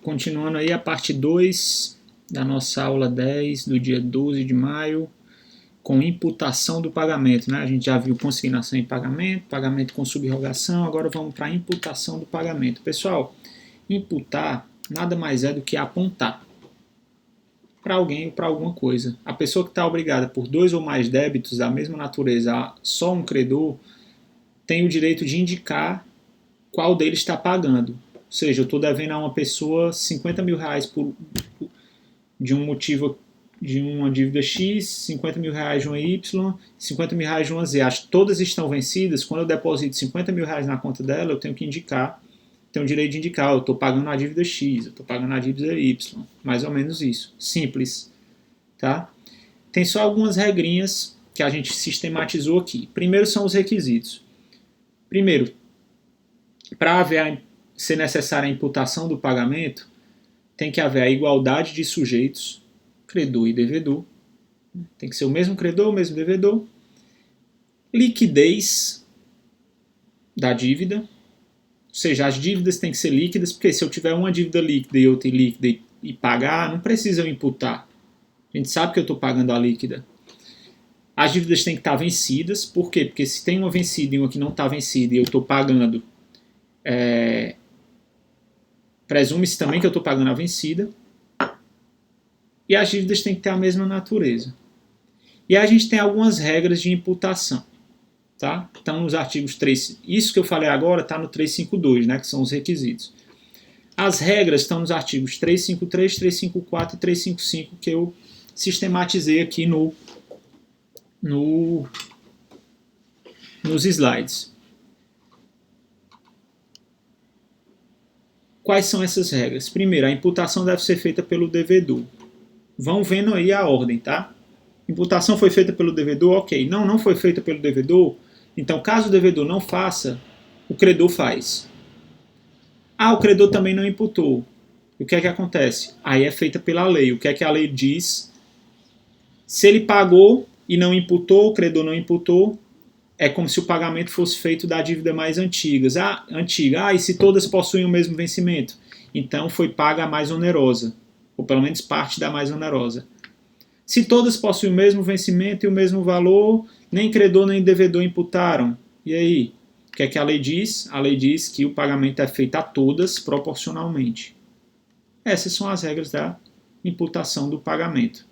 Continuando aí a parte 2 da nossa aula 10 do dia 12 de maio, com imputação do pagamento, né? A gente já viu consignação em pagamento, pagamento com subrogação, agora vamos para a imputação do pagamento. Pessoal, imputar nada mais é do que apontar para alguém ou para alguma coisa. A pessoa que está obrigada por 2 ou mais débitos da mesma natureza a só um credor tem o direito de indicar qual deles está pagando. Ou seja, eu estou devendo a uma pessoa 50 mil reais de um motivo de uma dívida X, 50 mil reais de uma Y, 50 mil reais de uma Z. As todas estão vencidas. Quando eu deposito 50 mil reais na conta dela, eu tenho que indicar, tenho o direito de indicar, eu estou pagando a dívida X, eu estou pagando a dívida Y. Mais ou menos isso. Simples. Tá? Tem só algumas regrinhas que a gente sistematizou aqui. Primeiro são os requisitos. Primeiro, para ser necessária a imputação do pagamento, tem que haver a igualdade de sujeitos, credor e devedor. Tem que ser o mesmo credor, o mesmo devedor. Liquidez da dívida, ou seja, as dívidas têm que ser líquidas, porque se eu tiver uma dívida líquida e outra ilíquida e pagar, não precisa eu imputar. A gente sabe que eu estou pagando a líquida. As dívidas têm que estar vencidas, por quê? Porque se tem uma vencida e uma que não está vencida e eu estou pagando, presume-se também que eu estou pagando a vencida. E as dívidas têm que ter a mesma natureza. E a gente tem algumas regras de imputação. Tá? Então, nos artigos 3... Isso que eu falei agora está no 352, né, que são os requisitos. As regras estão nos artigos 353, 354 e 355, que eu sistematizei aqui nos slides. Quais são essas regras? Primeiro, a imputação deve ser feita pelo devedor. Vão vendo aí a ordem, tá? Imputação foi feita pelo devedor? Ok. Não foi feita pelo devedor? Então, caso o devedor não faça, o credor faz. O credor também não imputou. O que é que acontece? Aí é feita pela lei. O que é que a lei diz? Se ele pagou e não imputou, o credor não imputou, é como se o pagamento fosse feito da dívida mais antiga. E se todas possuem o mesmo vencimento? Então foi paga a mais onerosa, ou pelo menos parte da mais onerosa. Se todas possuem o mesmo vencimento e o mesmo valor, nem credor nem devedor imputaram. E aí? O que é que a lei diz? A lei diz que o pagamento é feito a todas proporcionalmente. Essas são as regras da imputação do pagamento.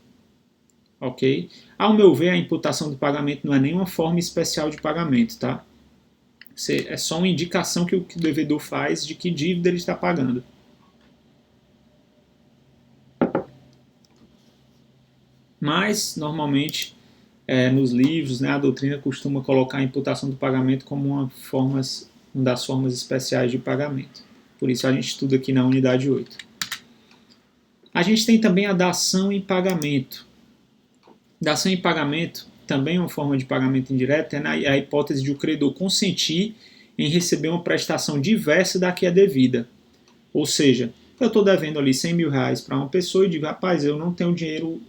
Ok? Ao meu ver, a imputação do pagamento não é nenhuma forma especial de pagamento, tá? É só uma indicação que o devedor faz de que dívida ele está pagando. Mas, normalmente, nos livros, né, a doutrina costuma colocar a imputação do pagamento como uma das formas especiais de pagamento. Por isso a gente estuda aqui na unidade 8. A gente tem também a dação em pagamento. Dação em pagamento, também uma forma de pagamento indireto, é a hipótese de o credor consentir em receber uma prestação diversa da que é devida. Ou seja, eu estou devendo ali 100 mil reais para uma pessoa e digo, rapaz, eu não tenho dinheiro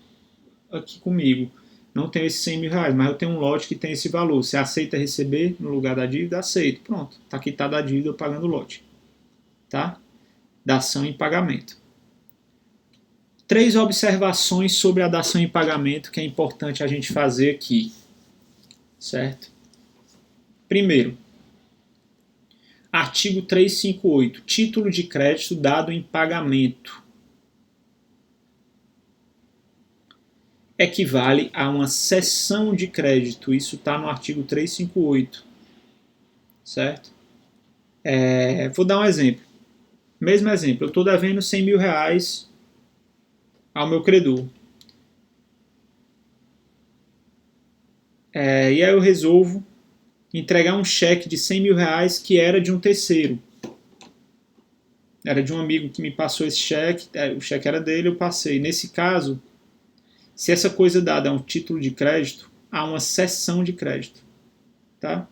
aqui comigo, não tenho esses 100 mil reais, mas eu tenho um lote que tem esse valor. Você aceita receber no lugar da dívida? Aceito. Pronto, está quitada a dívida, eu pagando o lote. Tá? Dação em pagamento. 3 observações sobre a dação em pagamento que é importante a gente fazer aqui. Certo? Primeiro, artigo 358, título de crédito dado em pagamento. Equivale a uma cessão de crédito. Isso está no artigo 358. Certo? Vou dar um exemplo. Mesmo exemplo, eu estou devendo 100 mil reais ao meu credor. E aí eu resolvo entregar um cheque de 100 mil reais que era de um terceiro. Era de um amigo que me passou esse cheque, o cheque era dele, eu passei. Nesse caso, se essa coisa dada é um título de crédito, há uma cessão de crédito. Tá?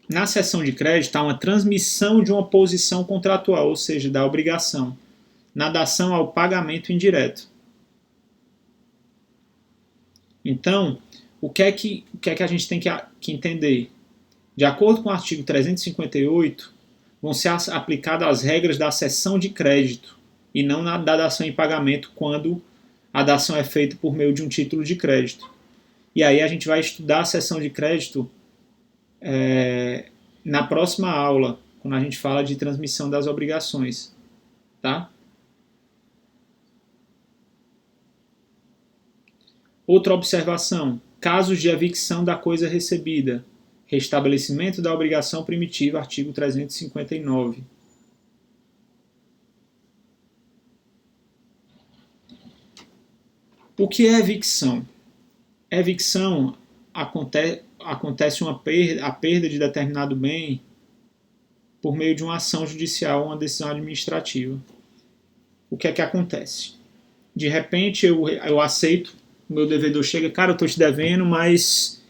Na cessão de crédito, há uma transmissão de uma posição contratual, ou seja, da obrigação, na dação ao pagamento indireto. Então, o que é que a gente tem que entender? De acordo com o artigo 358, vão ser aplicadas as regras da cessão de crédito e não da dação em pagamento quando a dação é feita por meio de um título de crédito. E aí a gente vai estudar a cessão de crédito na próxima aula, quando a gente fala de transmissão das obrigações. Tá? Outra observação: casos de evicção da coisa recebida. Restabelecimento da obrigação primitiva, artigo 359. O que é evicção? Evicção acontece a perda de determinado bem por meio de uma ação judicial ou uma decisão administrativa. O que é que acontece? De repente eu aceito, o meu devedor chega, cara, eu estou te devendo, mas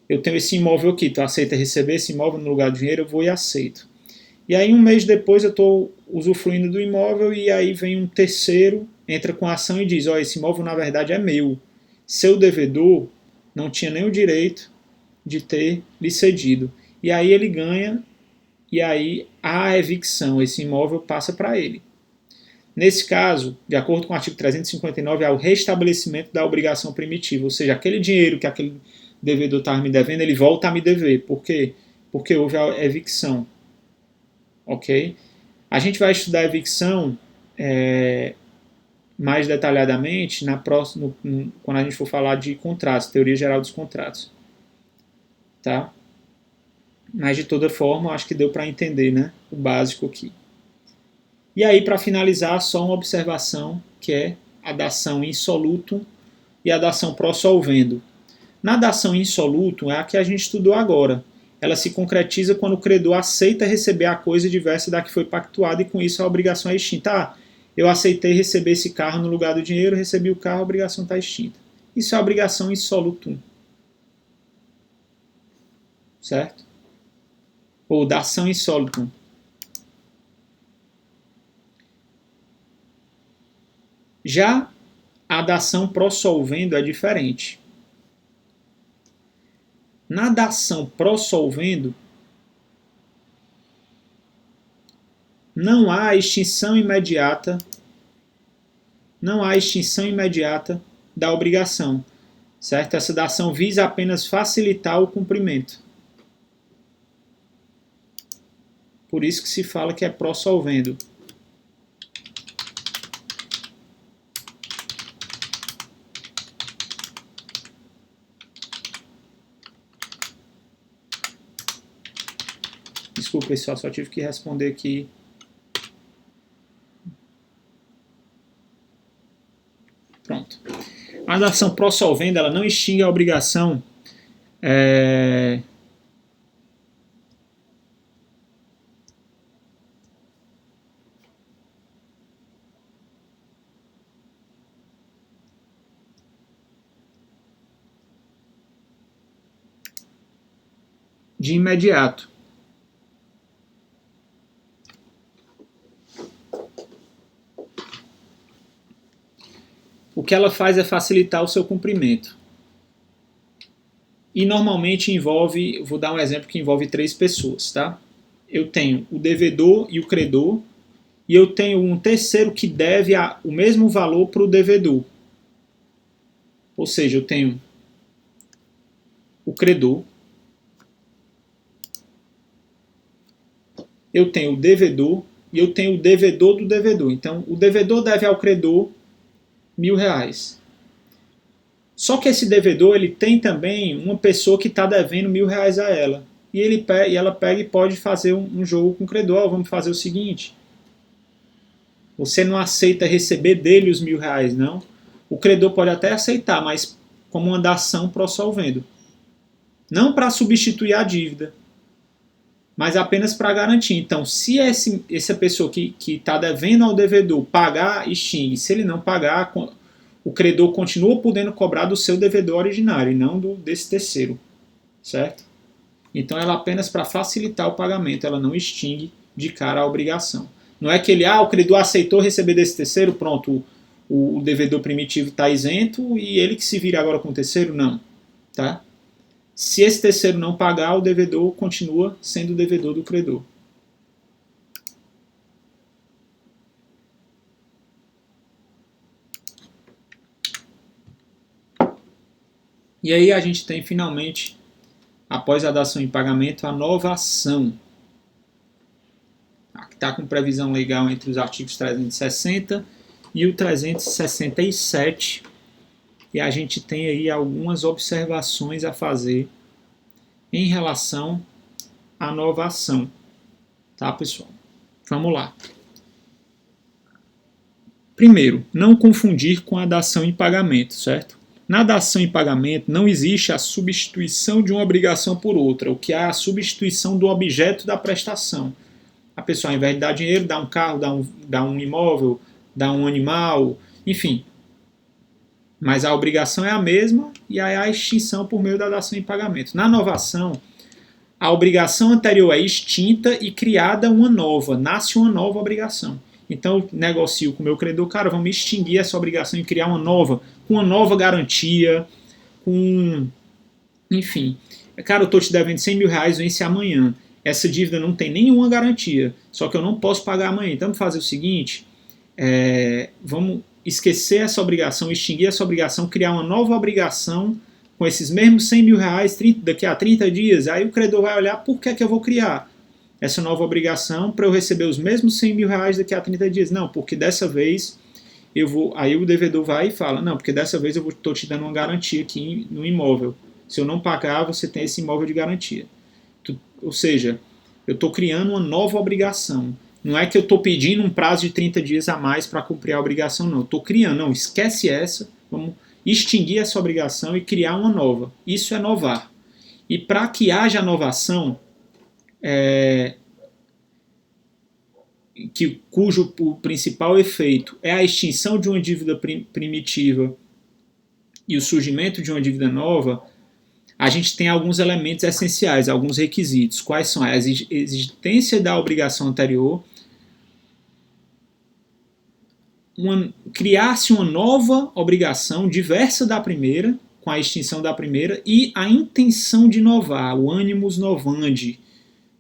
eu tenho esse imóvel aqui, tu aceita receber esse imóvel no lugar do dinheiro? Eu vou e aceito. E aí um mês depois eu estou usufruindo do imóvel e aí vem um terceiro, entra com a ação e diz, esse imóvel na verdade é meu. Seu devedor não tinha nem o direito de ter lhe cedido. E aí ele ganha, e aí a evicção, esse imóvel passa para ele. Nesse caso, de acordo com o artigo 359, há o restabelecimento da obrigação primitiva, ou seja, aquele dinheiro que aquele devedor estava me devendo, ele volta a me dever. Por quê? Porque houve a evicção. Ok? A gente vai estudar a evicção mais detalhadamente quando a gente for falar de contratos, teoria geral dos contratos. Tá? Mas de toda forma, acho que deu para entender, né, o básico aqui. E aí, para finalizar, só uma observação, que é a dação insolutum e a dação pro solvendo. Na dação insolutum é a que a gente estudou agora. Ela se concretiza quando o credor aceita receber a coisa diversa da que foi pactuada e com isso a obrigação é extinta. Eu aceitei receber esse carro no lugar do dinheiro, recebi o carro, a obrigação está extinta. Isso é a obrigação insolutum. Certo? Ou dação insolutum. Já a dação pro solvendo é diferente. Na dação pro solvendo, não há extinção imediata da obrigação, certo? Essa dação visa apenas facilitar o cumprimento. Por isso que se fala que é pro solvendo. Desculpa, pessoal, só tive que responder aqui. Pronto. A dação pro solvendo, ela não extingue a obrigação de imediato. O que ela faz é facilitar o seu cumprimento. E normalmente envolve, vou dar um exemplo que envolve 3 pessoas, tá? Eu tenho o devedor e o credor, e eu tenho um terceiro que deve o mesmo valor para o devedor. Ou seja, eu tenho o credor, eu tenho o devedor e eu tenho o devedor do devedor. Então, o devedor deve ao credor R$1.000. Só que esse devedor ele tem também uma pessoa que está devendo R$1.000 a ela. E ela pega e pode fazer um jogo com o credor. Vamos fazer o seguinte: você não aceita receber dele os R$1.000, não. O credor pode até aceitar, mas como uma dação pro solvendo. Não para substituir a dívida, mas apenas para garantir. Então, se essa pessoa que está devendo ao devedor pagar, extingue. Se ele não pagar, o credor continua podendo cobrar do seu devedor originário e não desse terceiro. Certo? Então, ela apenas para facilitar o pagamento, ela não extingue de cara a obrigação. Não é que o credor aceitou receber desse terceiro, pronto, o devedor primitivo está isento e ele que se vira agora com o terceiro, não. Tá? Se esse terceiro não pagar, o devedor continua sendo o devedor do credor. E aí a gente tem finalmente, após a dação em pagamento, a novação. Aqui está com previsão legal entre os artigos 360 e o 367. E a gente tem aí algumas observações a fazer em relação à novação. Tá, pessoal? Vamos lá. Primeiro, não confundir com a dação em pagamento, certo? Na dação em pagamento não existe a substituição de uma obrigação por outra, o que é a substituição do objeto da prestação. A pessoa, ao invés de dar dinheiro, dá um carro, dá um imóvel, dá um animal, enfim. Mas a obrigação é a mesma e aí a extinção por meio da dação em pagamento. Na novação, a obrigação anterior é extinta e criada uma nova, nasce uma nova obrigação. Então eu negocio com o meu credor, cara, vamos extinguir essa obrigação e criar uma nova, com uma nova garantia, com... Enfim, cara, eu estou te devendo 100 mil reais, vence amanhã. Essa dívida não tem nenhuma garantia, só que eu não posso pagar amanhã. Então vamos fazer o seguinte, vamos esquecer essa obrigação, extinguir essa obrigação, criar uma nova obrigação com esses mesmos 100 mil reais daqui a 30 dias. Aí o credor vai olhar, por que eu vou criar essa nova obrigação para eu receber os mesmos 100 mil reais daqui a 30 dias? Não, porque dessa vez eu vou... Aí o devedor vai e fala, não, porque dessa vez eu estou te dando uma garantia aqui no imóvel. Se eu não pagar, você tem esse imóvel de garantia. Ou seja, eu estou criando uma nova obrigação. Não é que eu estou pedindo um prazo de 30 dias a mais para cumprir a obrigação, não. Eu estou criando, não, esquece essa, vamos extinguir essa obrigação e criar uma nova. Isso é novar. E para que haja novação, cujo o principal efeito é a extinção de uma dívida primitiva e o surgimento de uma dívida nova, a gente tem alguns elementos essenciais, alguns requisitos. Quais são? A existência da obrigação anterior, criar-se uma nova obrigação diversa da primeira, com a extinção da primeira, e a intenção de novar, o animus novandi,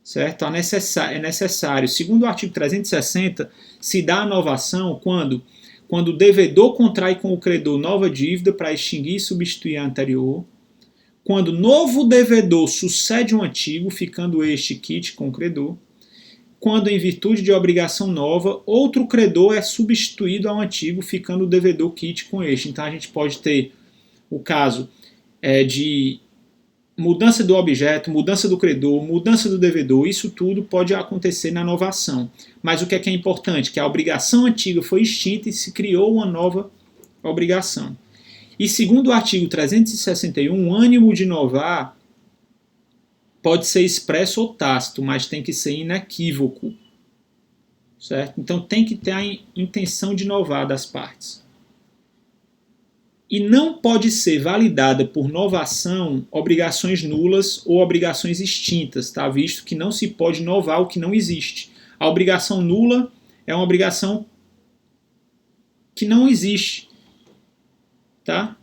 certo? É necessário. Segundo o artigo 360, se dá a novação quando o devedor contrai com o credor nova dívida para extinguir e substituir a anterior, quando novo devedor sucede um antigo, ficando este quite com o credor, quando, em virtude de obrigação nova, outro credor é substituído ao antigo, ficando o devedor quite com este. Então a gente pode ter o caso de mudança do objeto, mudança do credor, mudança do devedor, isso tudo pode acontecer na novação. Mas o que é importante? Que a obrigação antiga foi extinta e se criou uma nova obrigação. E segundo o artigo 361, o ânimo de novar pode ser expresso ou tácito, mas tem que ser inequívoco. Certo? Então tem que ter a intenção de novar das partes. E não pode ser validada por novação obrigações nulas ou obrigações extintas, tá? Visto que não se pode novar o que não existe. A obrigação nula é uma obrigação que não existe. Tá?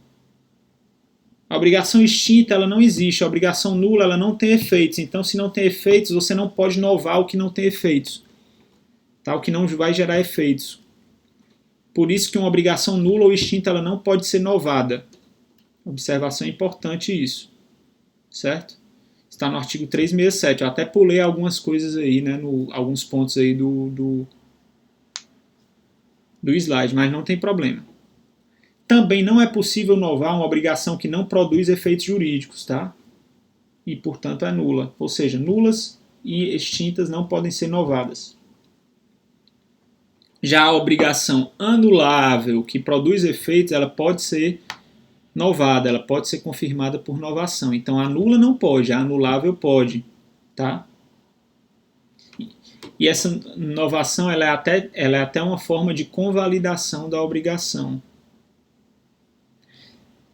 A obrigação extinta ela não existe, a obrigação nula ela não tem efeitos. Então, se não tem efeitos, você não pode novar o que não tem efeitos, tá? O que não vai gerar efeitos. Por isso que uma obrigação nula ou extinta ela não pode ser novada. Observação importante isso, certo? Está no artigo 367. Eu até pulei algumas coisas aí, né, alguns pontos aí do slide, mas não tem problema. Também não é possível novar uma obrigação que não produz efeitos jurídicos, tá? E, portanto, é nula. Ou seja, nulas e extintas não podem ser novadas. Já a obrigação anulável, que produz efeitos, ela pode ser novada, ela pode ser confirmada por novação. Então, a nula não pode, a anulável pode, tá? E essa novação ela é até uma forma de convalidação da obrigação.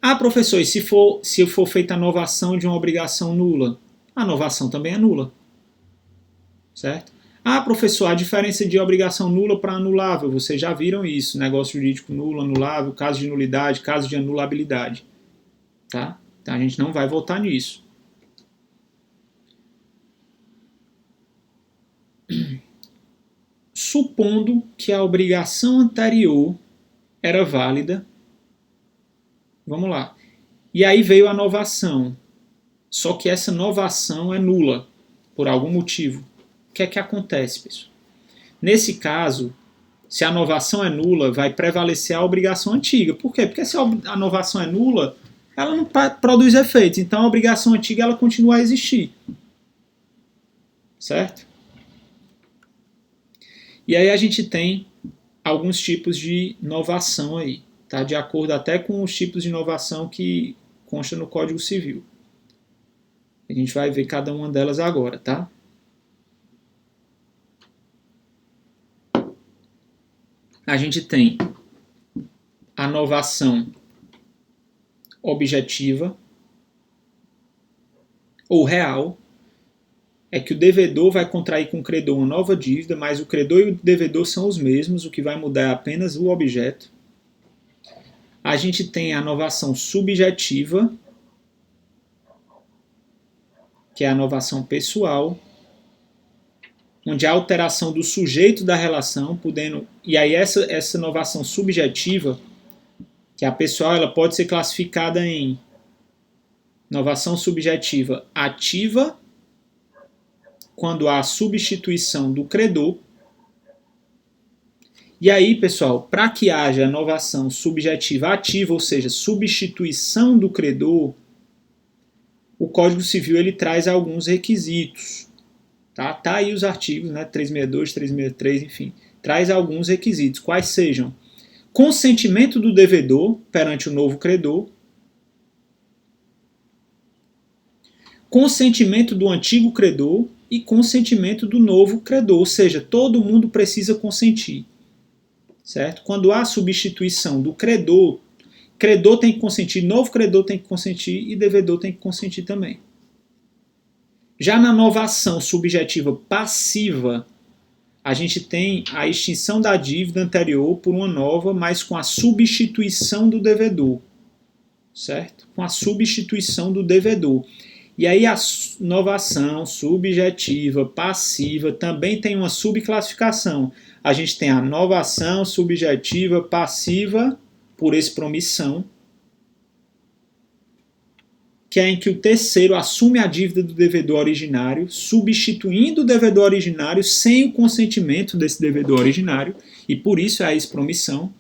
Ah, professor, e se for feita a novação de uma obrigação nula? A novação também é nula. Certo? Ah, professor, a diferença de obrigação nula para anulável, vocês já viram isso, negócio jurídico nulo, anulável, caso de nulidade, caso de anulabilidade. Tá? Então a gente não vai voltar nisso. Supondo que a obrigação anterior era válida, vamos lá. E aí veio a novação. Só que essa novação é nula, por algum motivo. O que é que acontece, pessoal? Nesse caso, se a novação é nula, vai prevalecer a obrigação antiga. Por quê? Porque se a novação é nula, ela não produz efeitos. Então a obrigação antiga ela continua a existir. Certo? E aí a gente tem alguns tipos de novação aí, tá? De acordo até com os tipos de novação que consta no Código Civil. A gente vai ver cada uma delas agora, tá? A gente tem a novação objetiva ou real, é que o devedor vai contrair com o credor uma nova dívida, mas o credor e o devedor são os mesmos, o que vai mudar é apenas o objeto. A gente tem a novação subjetiva, que é a novação pessoal, onde a alteração do sujeito da relação, podendo. E aí essa novação subjetiva, que é a pessoal, ela pode ser classificada em novação subjetiva ativa, quando há substituição do credor. E aí, pessoal, para que haja novação subjetiva ativa, ou seja, substituição do credor, o Código Civil ele traz alguns requisitos. Tá aí os artigos, né, 362, 363, enfim. Traz alguns requisitos, quais sejam consentimento do devedor perante o novo credor, consentimento do antigo credor e consentimento do novo credor, ou seja, todo mundo precisa consentir. Certo? Quando há substituição do credor, credor tem que consentir, novo credor tem que consentir e devedor tem que consentir também. Já na novação subjetiva passiva, a gente tem a extinção da dívida anterior por uma nova, mas com a substituição do devedor. Certo? Com a substituição do devedor. E aí a novação subjetiva passiva também tem uma subclassificação. A gente tem a novação subjetiva passiva por expromissão, que é em que o terceiro assume a dívida do devedor originário, substituindo o devedor originário sem o consentimento desse devedor originário, e por isso é a expromissão.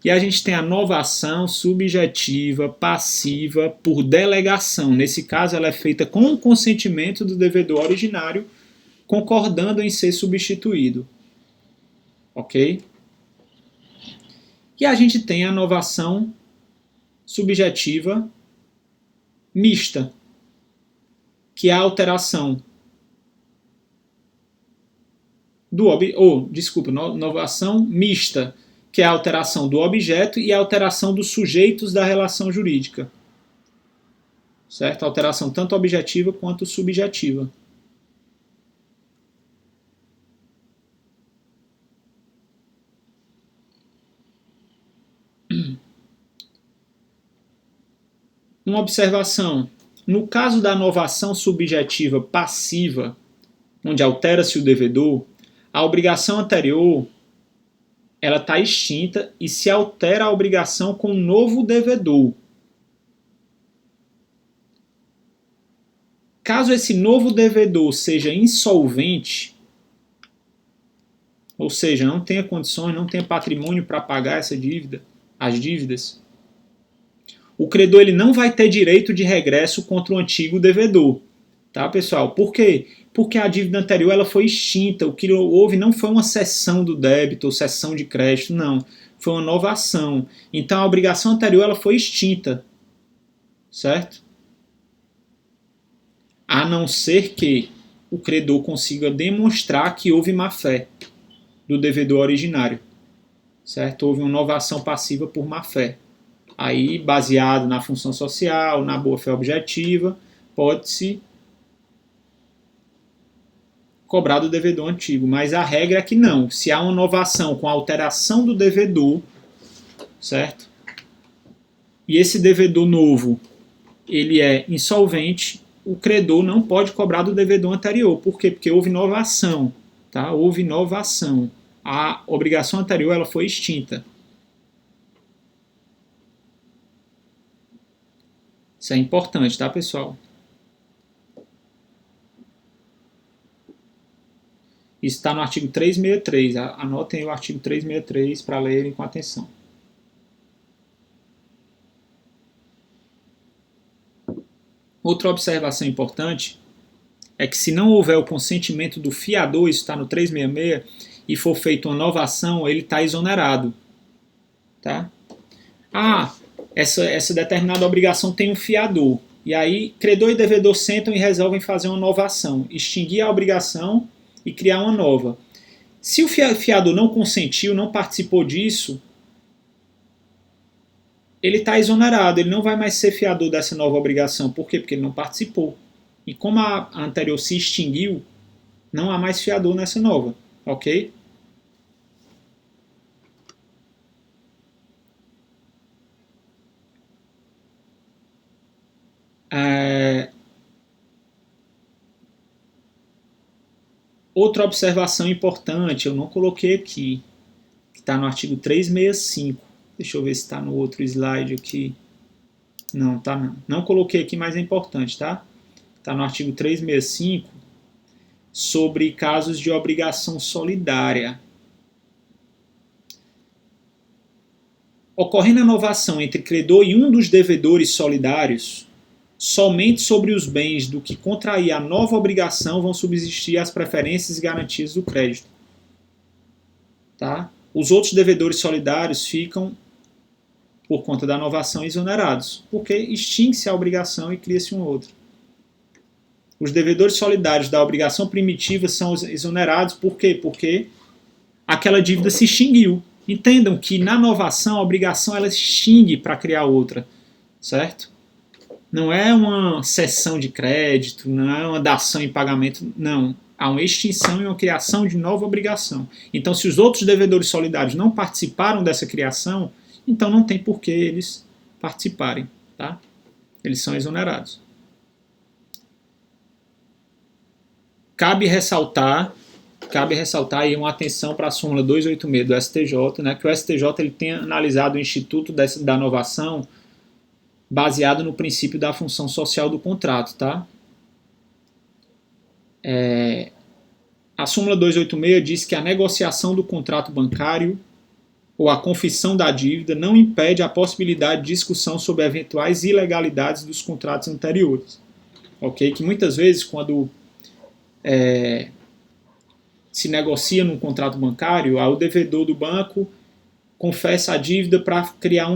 E a gente tem a novação subjetiva passiva por delegação. Nesse caso, ela é feita com o consentimento do devedor originário, concordando em ser substituído. Ok? E a gente tem a novação subjetiva mista, que é a alteração novação mista, que é a alteração do objeto e a alteração dos sujeitos da relação jurídica. Certo? A alteração tanto objetiva quanto subjetiva. Uma observação. No caso da novação subjetiva passiva, onde altera-se o devedor, a obrigação anterior ela está extinta e se altera a obrigação com um novo devedor. Caso esse novo devedor seja insolvente, ou seja, não tenha condições, não tenha patrimônio para pagar essa dívida, as dívidas, o credor ele não vai ter direito de regresso contra o antigo devedor. Tá, pessoal? Por quê? Porque a dívida anterior ela foi extinta. O que houve não foi uma cessão do débito ou cessão de crédito, não. Foi uma novação. Então a obrigação anterior ela foi extinta. Certo? A não ser que o credor consiga demonstrar que houve má-fé do devedor originário. Certo? Houve uma novação passiva por má-fé. Aí, baseado na função social, na boa-fé objetiva, pode-se cobrar do devedor antigo. Mas a regra é que não. Se há uma novação com alteração do devedor, certo? E esse devedor novo, ele é insolvente, o credor não pode cobrar do devedor anterior. Por quê? Porque houve novação. Tá? Houve novação. A obrigação anterior ela foi extinta. Isso é importante, tá, pessoal? Isso está no artigo 363. Anotem o artigo 363 para lerem com atenção. Outra observação importante é que se não houver o consentimento do fiador, isso está no 366, e for feita uma nova ação, ele está exonerado. Tá? Essa determinada obrigação tem um fiador. E aí, credor e devedor sentam e resolvem fazer uma nova ação, extinguir a obrigação e criar uma nova. Se o fiador não consentiu, não participou disso, ele está exonerado, ele não vai mais ser fiador dessa nova obrigação. Por quê? Porque ele não participou. E como a anterior se extinguiu, não há mais fiador nessa nova. Ok? Outra observação importante, eu não coloquei aqui, que está no artigo 365. Deixa eu ver se está no outro slide aqui. Não, tá não. Não coloquei aqui, mas é importante, tá? Está no artigo 365, sobre casos de obrigação solidária. Ocorrendo a novação entre credor e um dos devedores solidários, somente sobre os bens do que contrair a nova obrigação vão subsistir as preferências e garantias do crédito. Tá? Os outros devedores solidários ficam, por conta da novação, exonerados, porque extingue-se a obrigação e cria-se um outro. Os devedores solidários da obrigação primitiva são exonerados, por quê? Porque aquela dívida se extinguiu. Entendam que na novação a obrigação ela se extingue para criar outra, certo? Não é uma cessão de crédito, não é uma dação em pagamento, não. Há uma extinção e uma criação de nova obrigação. Então, se os outros devedores solidários não participaram dessa criação, então não tem por que eles participarem, tá? Eles são exonerados. Cabe ressaltar aí uma atenção para a súmula 286 do STJ, né, que o STJ ele tem analisado o instituto da novação baseado no princípio da função social do contrato. Tá? A súmula 286 diz que a negociação do contrato bancário ou a confissão da dívida não impede a possibilidade de discussão sobre eventuais ilegalidades dos contratos anteriores. Okay? Que muitas vezes, quando se negocia num contrato bancário, o devedor do banco confessa a dívida para criar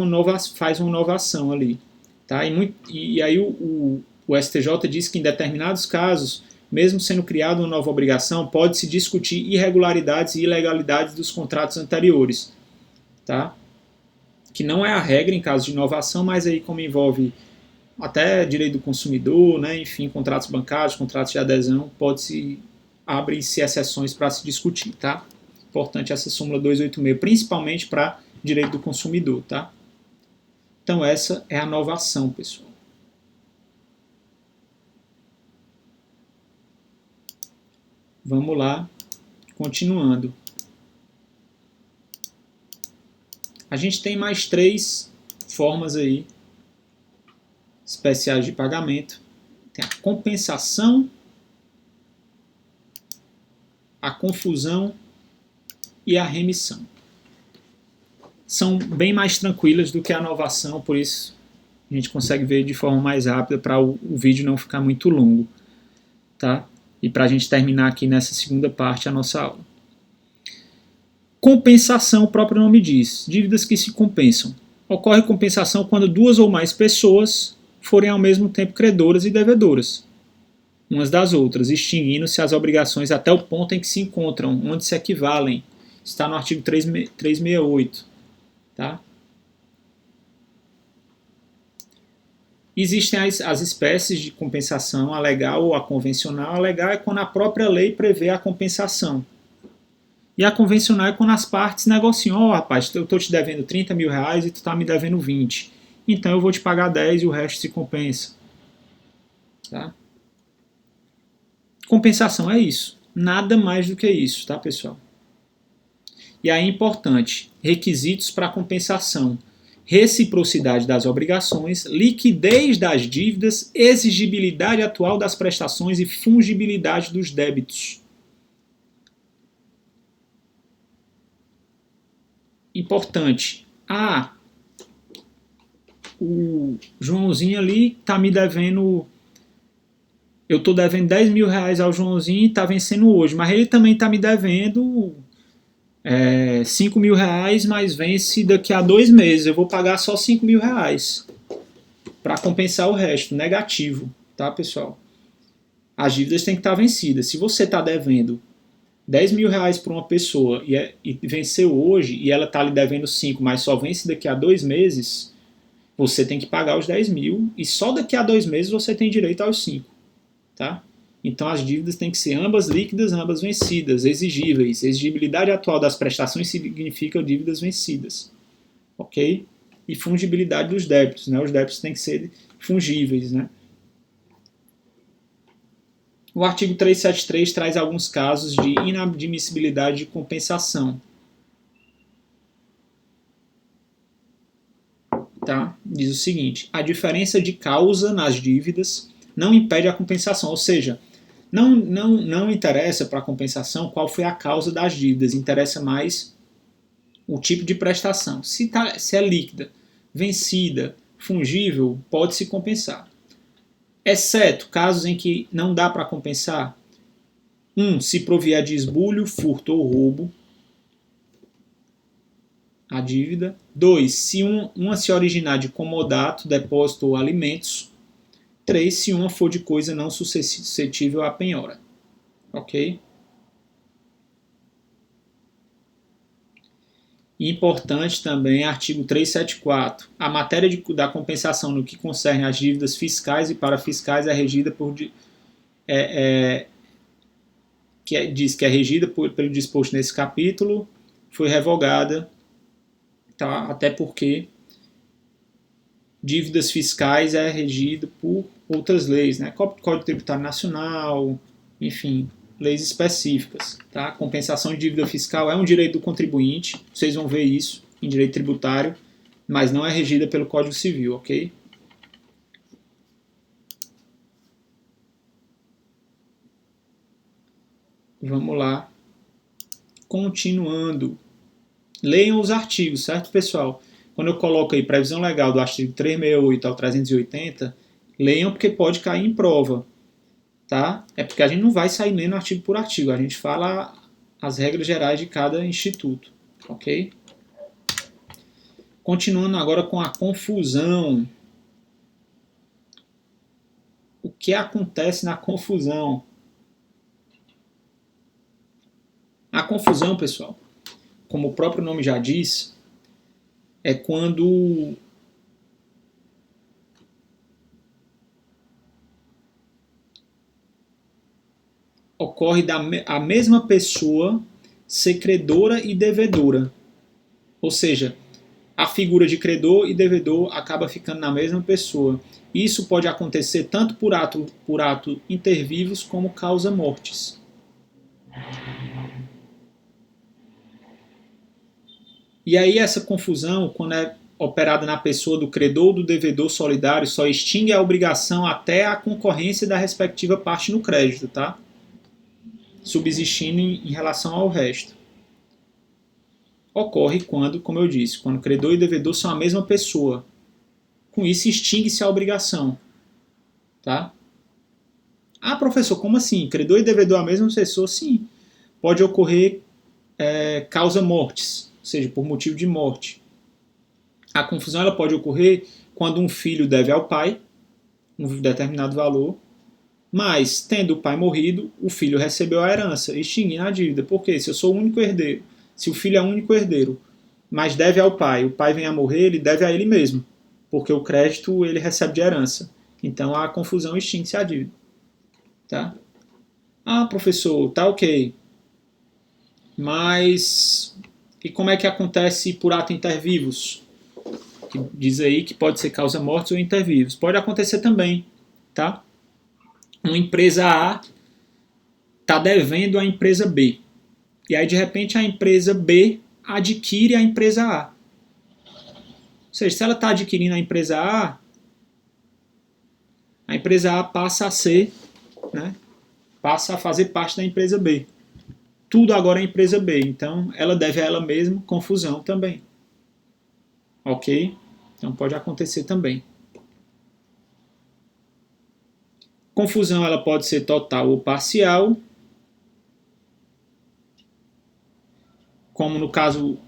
faz uma nova ação ali. Tá? E aí o STJ diz que em determinados casos, mesmo sendo criada uma nova obrigação, pode-se discutir irregularidades e ilegalidades dos contratos anteriores. Tá? Que não é a regra em caso de inovação, mas aí como envolve até direito do consumidor, né, enfim, contratos bancários, contratos de adesão, abrem-se exceções para se discutir, tá? Importante essa súmula 286, principalmente para direito do consumidor, tá? Então essa é a novação, pessoal. Vamos lá, continuando. A gente tem mais 3 formas aí especiais de pagamento. Tem a compensação, a confusão e a remissão. São bem mais tranquilas do que a novação, por isso a gente consegue ver de forma mais rápida para o vídeo não ficar muito longo. Tá? E para a gente terminar aqui nessa segunda parte a nossa aula. Compensação, o próprio nome diz, dívidas que se compensam. Ocorre compensação quando 2 ou mais pessoas forem ao mesmo tempo credoras e devedoras umas das outras, extinguindo-se as obrigações até o ponto em que se encontram, onde se equivalem. Está no artigo 368. Tá? Existem as espécies de compensação, a legal ou a convencional. A legal é quando a própria lei prevê a compensação. E a convencional é quando as partes negociam. Rapaz, eu estou te devendo 30 mil reais e tu está me devendo 20. Então eu vou te pagar 10 e o resto se compensa. Tá? Compensação é isso. Nada mais do que isso, tá, pessoal? E aí é importante, requisitos para compensação. reciprocidade das obrigações, liquidez das dívidas, exigibilidade atual das prestações e fungibilidade dos débitos. Importante. O Joãozinho ali está me devendo. Eu estou devendo 10 mil reais ao Joãozinho e está vencendo hoje, mas ele também está me devendo 5 mil reais, mas vence daqui a 2 meses. Eu vou pagar só 5 mil reais para compensar o resto, negativo, tá, pessoal? As dívidas têm que estar vencidas. Se você está devendo 10 mil reais para uma pessoa e venceu hoje e ela está lhe devendo 5, mas só vence daqui a 2 meses, você tem que pagar os 10 mil e só daqui a 2 meses você tem direito aos 5. Tá? Então as dívidas têm que ser ambas líquidas, ambas vencidas, exigíveis. Exigibilidade atual das prestações significa dívidas vencidas. Ok? E fungibilidade dos débitos. Né? Os débitos têm que ser fungíveis. Né? O artigo 373 traz alguns casos de inadmissibilidade de compensação. Tá? Diz o seguinte: a diferença de causa nas dívidas não impede a compensação, ou seja, não interessa para a compensação qual foi a causa das dívidas, interessa mais o tipo de prestação. Se é líquida, vencida, fungível, pode-se compensar. Exceto casos em que não dá para compensar. 1. Se provier de esbulho, furto ou roubo a dívida. 2. Se uma se originar de comodato, depósito ou alimentos. 3. Se uma for de coisa não suscetível à penhora. Ok? Importante também, artigo 374. A matéria da compensação no que concerne às dívidas fiscais e parafiscais é regida por... diz que é regida pelo disposto nesse capítulo, foi revogada, tá? Até porque dívidas fiscais é regido por outras leis, né? Código Tributário Nacional, enfim, leis específicas. Tá? Compensação de dívida fiscal é um direito do contribuinte, vocês vão ver isso em direito tributário, mas não é regida pelo Código Civil, ok? Vamos lá. Continuando. Leiam os artigos, certo, pessoal? Quando eu coloco aí previsão legal do artigo 368 ao 380, leiam porque pode cair em prova. Tá? É porque a gente não vai sair lendo artigo por artigo, a gente fala as regras gerais de cada instituto. Ok? Continuando agora com a confusão. O que acontece na confusão? A confusão, pessoal, como o próprio nome já diz, é quando ocorre a mesma pessoa ser credora e devedora. Ou seja, a figura de credor e devedor acaba ficando na mesma pessoa. Isso pode acontecer tanto por ato intervivos como causa mortis. E aí essa confusão, quando é operada na pessoa do credor ou do devedor solidário, só extingue a obrigação até a concorrência da respectiva parte no crédito, tá? Subsistindo em relação ao resto. Ocorre quando, como eu disse, quando credor e devedor são a mesma pessoa. Com isso extingue-se a obrigação. Tá? Ah, professor, como assim? Credor e devedor a mesma pessoa? Sim. Pode ocorrer causa mortis, ou seja, por motivo de morte. A confusão ela pode ocorrer quando um filho deve ao pai um determinado valor, mas, tendo o pai morrido, o filho recebeu a herança, extinguindo a dívida. Por quê? Se eu sou o único herdeiro, se o filho é o único herdeiro, mas deve ao pai, o pai vem a morrer, ele deve a ele mesmo, porque o crédito ele recebe de herança. Então a confusão extingue-se a dívida. Tá? Ah, professor, tá ok. Mas e como é que acontece por ato intervivos? Que diz aí que pode ser causa mortis ou intervivos. Pode acontecer também, tá? Uma empresa A está devendo à empresa B. E aí, de repente, a empresa B adquire a empresa A. seja, se ela está adquirindo a empresa A passa a ser, né, passa a fazer parte da empresa B. Tudo agora é empresa B, então ela deve a ela mesma confusão também. Ok? Então pode acontecer também. Confusão ela pode ser total ou parcial, como no caso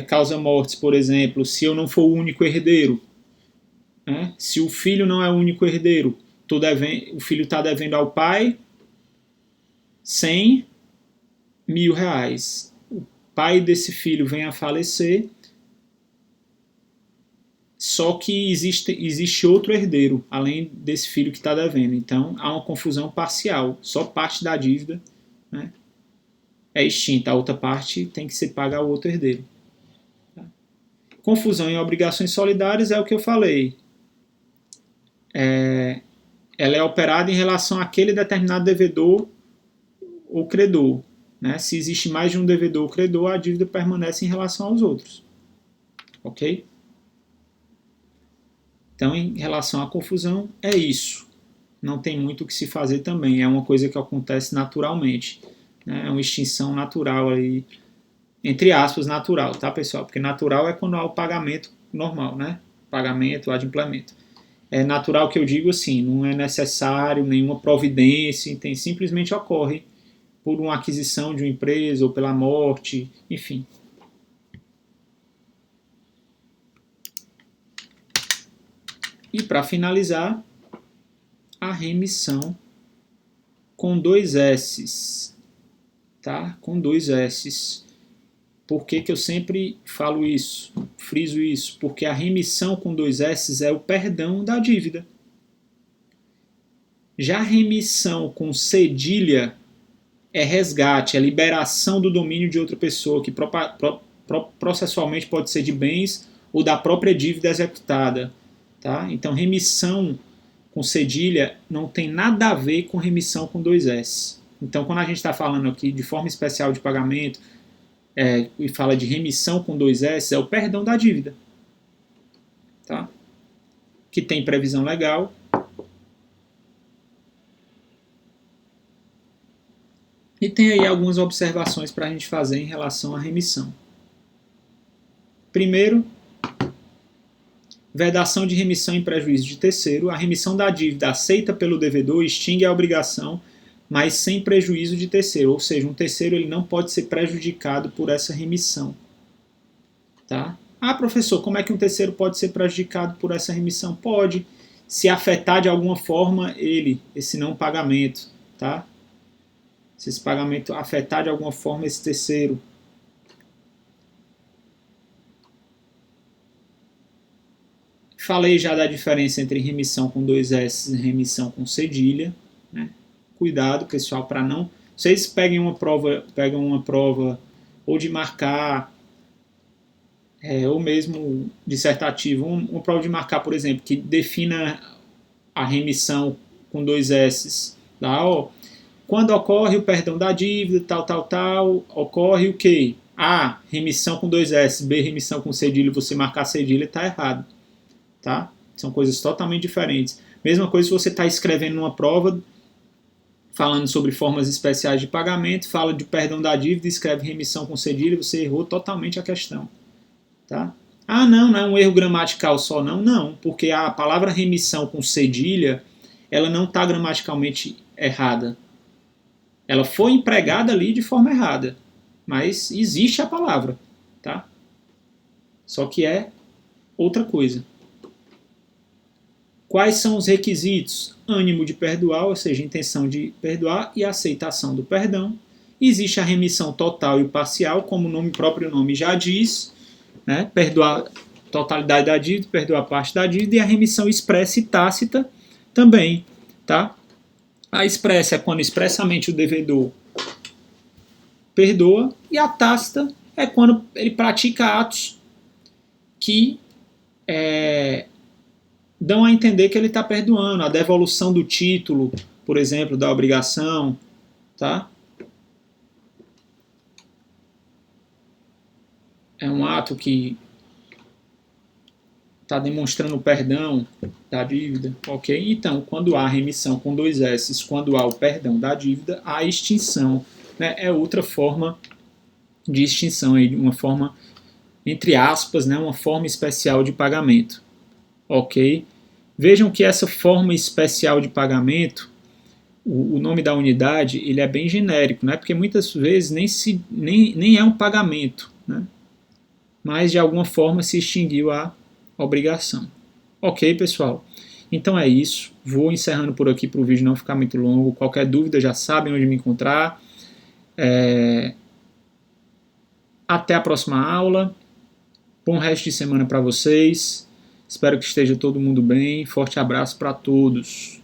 causa-mortes, por exemplo, se eu não for o único herdeiro, né? Se o filho não é o único herdeiro, o filho está devendo ao pai 100 mil reais. O pai desse filho vem a falecer, só que existe outro herdeiro, além desse filho que está devendo. Então há uma confusão parcial, só parte da dívida, né, é extinta, a outra parte tem que ser paga ao outro herdeiro. Tá? Confusão em obrigações solidárias é o que eu falei. Ela é operada em relação àquele determinado devedor ou credor. Né? Se existe mais de um devedor ou credor, a dívida permanece em relação aos outros. Ok? Então, em relação à confusão, é isso. Não tem muito o que se fazer também. É uma coisa que acontece naturalmente. Né? É uma extinção natural aí, entre aspas, natural, tá, pessoal? Porque natural é quando há o pagamento normal, né? Pagamento, adimplemento. É natural que eu digo assim, não é necessário nenhuma providência, tem, simplesmente ocorre por uma aquisição de uma empresa ou pela morte, enfim. E para finalizar, a remissão com 2 S's, tá? Com 2 S's. Por que eu sempre falo isso, friso isso? Porque a remissão com 2 S's é o perdão da dívida. Já a remissão com cedilha é resgate, é liberação do domínio de outra pessoa, que processualmente pode ser de bens ou da própria dívida executada. Tá? Então, remissão com cedilha não tem nada a ver com remissão com 2 S. Então, quando a gente está falando aqui de forma especial de pagamento e fala de remissão com 2 S, é o perdão da dívida. Tá? Que tem previsão legal. E tem aí algumas observações para a gente fazer em relação à remissão. Primeiro, vedação de remissão em prejuízo de terceiro. A remissão da dívida aceita pelo devedor extingue a obrigação, mas sem prejuízo de terceiro. Ou seja, um terceiro ele não pode ser prejudicado por essa remissão. Tá? Ah, professor, como é que um terceiro pode ser prejudicado por essa remissão? Pode, se afetar de alguma forma esse não pagamento. Tá? Se esse pagamento afetar de alguma forma esse terceiro. Falei já da diferença entre remissão com 2 S e remissão com cedilha. Né? Cuidado, pessoal, para não... Vocês pegam uma prova ou de marcar, ou mesmo dissertativo, uma prova de marcar, por exemplo, que defina a remissão com 2 S. Tá? Quando ocorre o perdão da dívida, tal, ocorre o quê? A, remissão com 2 S, B, remissão com cedilha, você marcar cedilha, está errado. Tá? São coisas totalmente diferentes. Mesma coisa se você está escrevendo uma prova falando sobre formas especiais de pagamento, fala de perdão da dívida, escreve remissão com cedilha, você errou totalmente a questão. Tá? Ah, não é um erro gramatical só, não. Não, porque a palavra remissão com cedilha, ela não está gramaticalmente errada. Ela foi empregada ali de forma errada, mas existe a palavra. Tá? Só que é outra coisa. Quais são os requisitos? Ânimo de perdoar, ou seja, intenção de perdoar e aceitação do perdão. Existe a remissão total e parcial, como o próprio nome já diz, né? Perdoar a totalidade da dívida, perdoar parte da dívida, e a remissão expressa e tácita também. Tá? A expressa é quando expressamente o devedor perdoa, e a tácita é quando ele pratica atos que dão a entender que ele está perdoando. A devolução do título, por exemplo, da obrigação, tá? É um ato que está demonstrando o perdão da dívida, ok? Então, quando há remissão com 2 S, quando há o perdão da dívida, há extinção, né? É outra forma de extinção, aí, uma forma, entre aspas, né? Uma forma especial de pagamento, ok? Vejam que essa forma especial de pagamento, o nome da unidade, ele é bem genérico, né? Porque muitas vezes nem é um pagamento, né? Mas de alguma forma se extinguiu a obrigação. Ok, pessoal? Então é isso. Vou encerrando por aqui para o vídeo não ficar muito longo. Qualquer dúvida já sabem onde me encontrar. Até a próxima aula. Bom resto de semana para vocês. Espero que esteja todo mundo bem. Forte abraço para todos.